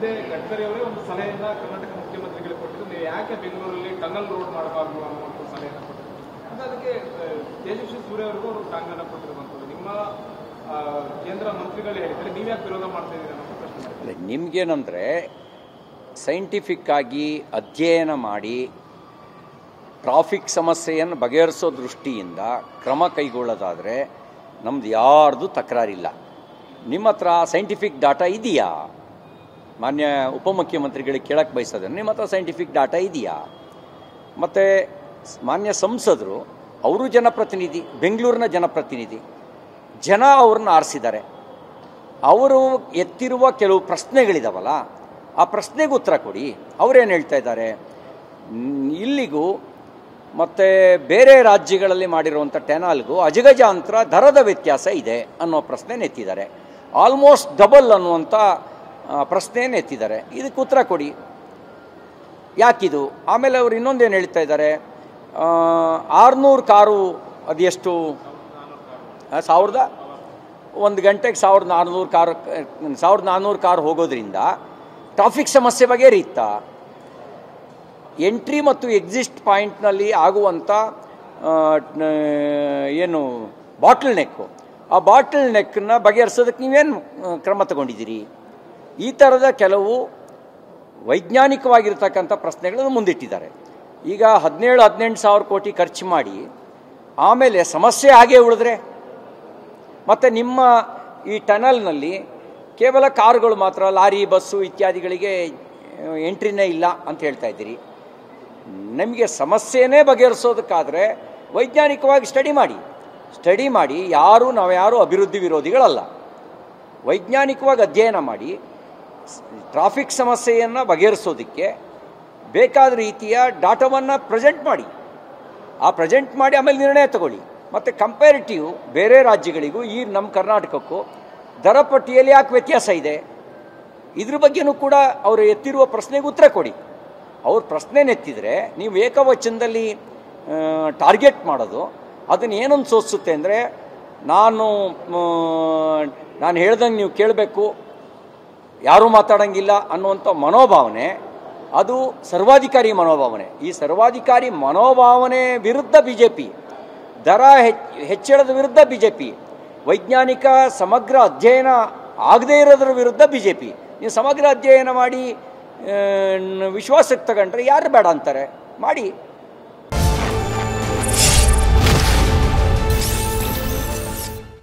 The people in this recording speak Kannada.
ಹಿಂದೆ ಗಡ್ಕರಿ ಅವರೇ ಒಂದು ಸಲಹೆಯನ್ನ ಕರ್ನಾಟಕ ಮುಖ್ಯಮಂತ್ರಿಗಳಿಗೆ ಕೊಟ್ಟಿದ್ದು, ನೀವು ಯಾಕೆ ಬೆಂಗಳೂರಲ್ಲಿ ಟನಲ್ ರೋಡ್ ಮಾಡಬಾರ್ದು ಅನ್ನುವಂಥ ಸಲಹೆಯನ್ನು ಕೊಟ್ಟಿದ್ರು. ಅಂದ್ರೆ ಅದಕ್ಕೆ ತೇಜಸ್ವಿ ಸೂರ್ಯ ಅವರಿಗೂ ಅವರು ಟಾಂಗನ್ನು ಕೊಟ್ಟಿರುವಂಥದ್ದು. ನಿಮ್ಮ ಕೇಂದ್ರ ಮಂತ್ರಿಗಳು ಹೇಳಿದರೆ ನೀವು ಯಾಕೆ ವಿರೋಧ ಮಾಡ್ತಾ ಇದ್ದೀರಿ ಅನ್ನೋ ಪ್ರಶ್ನೆ. ನಿಮ್ಗೇನಂದರೆ ಸೈಂಟಿಫಿಕ್ ಆಗಿ ಅಧ್ಯಯನ ಮಾಡಿ ಟ್ರಾಫಿಕ್ ಸಮಸ್ಯೆಯನ್ನು ಬಗೆಹರಿಸೋ ದೃಷ್ಟಿಯಿಂದ ಕ್ರಮ ಕೈಗೊಳ್ಳೋದಾದರೆ ನಮ್ದು ಯಾರ್ದು ತಕರಾರಿಲ್ಲ. ನಿಮ್ಮ ಹತ್ರ ಸೈಂಟಿಫಿಕ್ ಡಾಟಾ ಇದೆಯಾ? ಮಾನ್ಯ ಉಪಮುಖ್ಯಮಂತ್ರಿಗಳಿಗೆ ಕೇಳಕ್ಕೆ ಬಯಸೋದ್ರೆ ನಿಮ್ಮ ಹತ್ರ ಸೈಂಟಿಫಿಕ್ ಡಾಟಾ ಇದೆಯಾ? ಮತ್ತು ಮಾನ್ಯ ಸಂಸದರು ಅವರು ಜನಪ್ರತಿನಿಧಿ, ಬೆಂಗಳೂರಿನ ಜನಪ್ರತಿನಿಧಿ, ಜನ ಅವ್ರನ್ನ ಆರಿಸಿದ್ದಾರೆ. ಅವರು ಎತ್ತಿರುವ ಕೆಲವು ಪ್ರಶ್ನೆಗಳಿದಾವಲ್ಲ, ಆ ಪ್ರಶ್ನೆಗೆ ಉತ್ತರ ಕೊಡಿ. ಅವರೇನು ಹೇಳ್ತಾ ಇದ್ದಾರೆ, ಇಲ್ಲಿಗೂ ಮತ್ತು ಬೇರೆ ರಾಜ್ಯಗಳಲ್ಲಿ ಮಾಡಿರುವಂಥ ಟೆನಾಲ್ಗೂ ಅಜಗಜಾಂತರ ದರದ ವ್ಯತ್ಯಾಸ ಇದೆ ಅನ್ನೋ ಪ್ರಶ್ನೆನ ಎತ್ತಿದ್ದಾರೆ. ಆಲ್ಮೋಸ್ಟ್ ಡಬಲ್ ಅನ್ನುವಂಥ ಪ್ರಶ್ನೆಯನ್ನು ಎತ್ತಿದ್ದಾರೆ. ಇದಕ್ಕೆ ಉತ್ತರ ಕೊಡಿ, ಯಾಕಿದು? ಆಮೇಲೆ ಅವರು ಇನ್ನೊಂದೇನು ಹೇಳ್ತಾ ಇದ್ದಾರೆ, 600 ಕಾರು ಅದೆಷ್ಟು 1 ಗಂಟೆಗೆ 1400 ಕಾರು ಹೋಗೋದ್ರಿಂದ ಟ್ರಾಫಿಕ್ ಸಮಸ್ಯೆ ಬಗೆಹರಿಯುತ್ತಾ? ಎಂಟ್ರಿ ಮತ್ತು ಎಕ್ಸಿಸ್ಟ್ ಪಾಯಿಂಟ್ನಲ್ಲಿ ಆಗುವಂಥ ಏನು ಬಾಟಲ್ ನೆಕ್ಕು, ಆ ಬಾಟಲ್ ನೆಕ್ಕನ್ನು ಬಗೆಹರಿಸೋದಕ್ಕೆ ನೀವೇನು ಕ್ರಮ ತಗೊಂಡಿದ್ದೀರಿ? ಈ ಥರದ ಕೆಲವು ವೈಜ್ಞಾನಿಕವಾಗಿರ್ತಕ್ಕಂಥ ಪ್ರಶ್ನೆಗಳನ್ನು ಮುಂದಿಟ್ಟಿದ್ದಾರೆ. ಈಗ 17-18 ಸಾವಿರ ಕೋಟಿ ಖರ್ಚು ಮಾಡಿ ಆಮೇಲೆ ಸಮಸ್ಯೆ ಹಾಗೇ ಉಳಿದ್ರೆ, ಮತ್ತು ನಿಮ್ಮ ಈ ಟನಲ್ನಲ್ಲಿ ಕೇವಲ ಕಾರುಗಳು ಮಾತ್ರ, ಲಾರಿ ಬಸ್ಸು ಇತ್ಯಾದಿಗಳಿಗೆ ಎಂಟ್ರಿನೇ ಇಲ್ಲ ಅಂತ ಹೇಳ್ತಾ ಇದ್ದೀರಿ. ನಮಗೆ ಸಮಸ್ಯೆನೇ ಬಗೆಹರಿಸೋದಕ್ಕಾದರೆ ವೈಜ್ಞಾನಿಕವಾಗಿ ಸ್ಟಡಿ ಮಾಡಿ. ನಾವ್ಯಾರು ಅಭಿವೃದ್ಧಿ ವಿರೋಧಿಗಳಲ್ಲ. ವೈಜ್ಞಾನಿಕವಾಗಿ ಅಧ್ಯಯನ ಮಾಡಿ ಟ್ರಾಫಿಕ್ ಸಮಸ್ಯೆಯನ್ನು ಬಗೆಹರಿಸೋದಕ್ಕೆ ಬೇಕಾದ ರೀತಿಯ ಡಾಟಾವನ್ನು ಪ್ರೆಸೆಂಟ್ ಮಾಡಿ ಆಮೇಲೆ ನಿರ್ಣಯ ತಗೊಳ್ಳಿ. ಮತ್ತು ಕಂಪ್ಯಾರಿಟಿವ್ ಬೇರೆ ರಾಜ್ಯಗಳಿಗೂ ಈ ನಮ್ಮ ಕರ್ನಾಟಕಕ್ಕೂ ದರ ಪಟ್ಟಿಯಲ್ಲಿ ಯಾಕೆ ವ್ಯತ್ಯಾಸ ಇದೆ, ಇದ್ರ ಬಗ್ಗೆನೂ ಕೂಡ ಅವರು ಎತ್ತಿರುವ ಪ್ರಶ್ನೆಗೆ ಉತ್ತರ ಕೊಡಿ. ಅವ್ರ ಪ್ರಶ್ನೆನೆತ್ತಿದರೆ ನೀವು ಏಕವಚನದಲ್ಲಿ ಟಾರ್ಗೆಟ್ ಮಾಡೋದು ಅದನ್ನು ಏನೊಂದು ಸೋಚಿಸುತ್ತೆ ಅಂದರೆ, ನಾನು ಹೇಳ್ದಂಗೆ ನೀವು ಕೇಳಬೇಕು, ಯಾರೂ ಮಾತಾಡೋಂಗಿಲ್ಲ ಅನ್ನುವಂಥ ಮನೋಭಾವನೆ, ಅದು ಸರ್ವಾಧಿಕಾರಿ ಮನೋಭಾವನೆ. ಈ ಸರ್ವಾಧಿಕಾರಿ ಮನೋಭಾವನೆ ವಿರುದ್ಧ BJP, ದರ ಹೆಚ್ಚಳದ ವಿರುದ್ಧ BJP, ವೈಜ್ಞಾನಿಕ ಸಮಗ್ರ ಅಧ್ಯಯನ ಆಗದೇ ಇರೋದ್ರ ವಿರುದ್ಧ BJP. ನೀವು ಸಮಗ್ರ ಅಧ್ಯಯನ ಮಾಡಿ ವಿಶ್ವಾಸಕ್ಕೆ ತಗೊಂಡ್ರೆ ಯಾರು ಬೇಡ ಅಂತಾರೆ? ಮಾಡಿ.